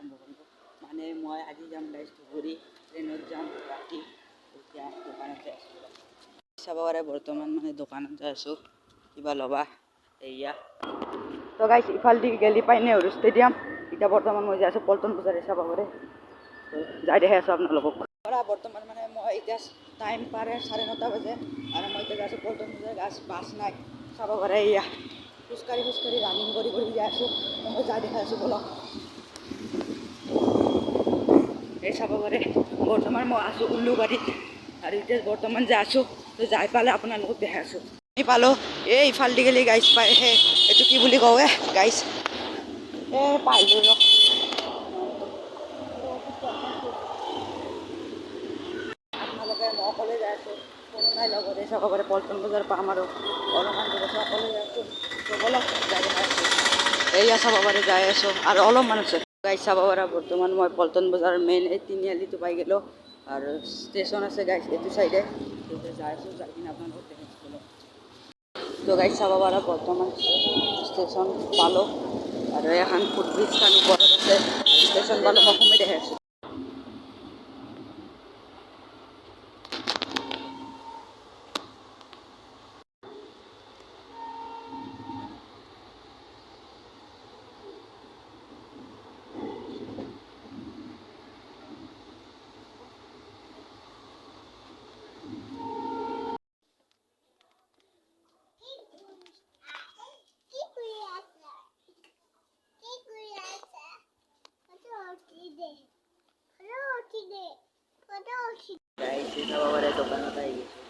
আৰম্ভ কৰিব মানে মই আজি যাম গাইজ ধুবুৰী ট্ৰেইনত যাম ৰাতি এতিয়া দোকানতে আছোঁ চাব পাৰে বৰ্তমান মানে দোকানত যাই আছোঁ কিবা ল'বা এয়া তো গাইজ ইফালদি গেলি পাই নেহৰু ষ্টেডিয়াম এতিয়া বৰ্তমান মই যাই আছোঁ পল্টন বজাৰে চাব পাৰে যাই দেখে আছোঁ আপোনালোকক বৰ্তমান মানে মই এতিয়া টাইম পাৰে 9:30 বাজে আৰু মই এতিয়া যাই আছোঁ পল্টন বজাৰ বাছ নাই চাব পাৰে এয়া খোজকাঢ়ি ৰানিং কৰি যাই আছোঁ মই যাই দেখাই আছোঁ বলক এই চাব পাৰে বৰ্তমান মই আছোঁ উল্লুবাৰীত আৰু এতিয়া বৰ্তমান যাই আছোঁ তো যাই পালে আপোনালোকক দেখাই আছোঁ আমি পালোঁ এই ইফালদি গেলি গাইজ পাই সেই এইটো কি বুলি কওঁ গাইজ পাইলোঁ আপোনালোকে মই অকলে যাই আছোঁ কোনো নাই লগতে চাব পাৰে পল্টন বজাৰ পাম আৰু অলপমান দূৰ আছে অকলে যাই আছোঁ তো বলক যাই দেখাই আছোঁ এয়া চাব পাৰে যাই আছোঁ আৰু অলপমান আছে গাইজ চাব পাৰে বৰ্তমান মই পল্টন বজাৰ মেইন এই তিনিআলিটো পাই গ'লোঁ আৰু ষ্টেচন আছে গাইজ এইটো চাইডে যাই আছোঁ যাই কিনে আপোনালোকক দেখাইছোঁ তো গাইজ চাব পাৰে বৰ্তমান ষ্টেচন পালোঁ আৰু এখন ফুটব্ৰিজখন ওপৰত আছে ষ্টেচন পালোঁ মই সোমাই দেখাই আছোঁ গাইজ চাব পাৰে দোকানত আহি গৈছোঁ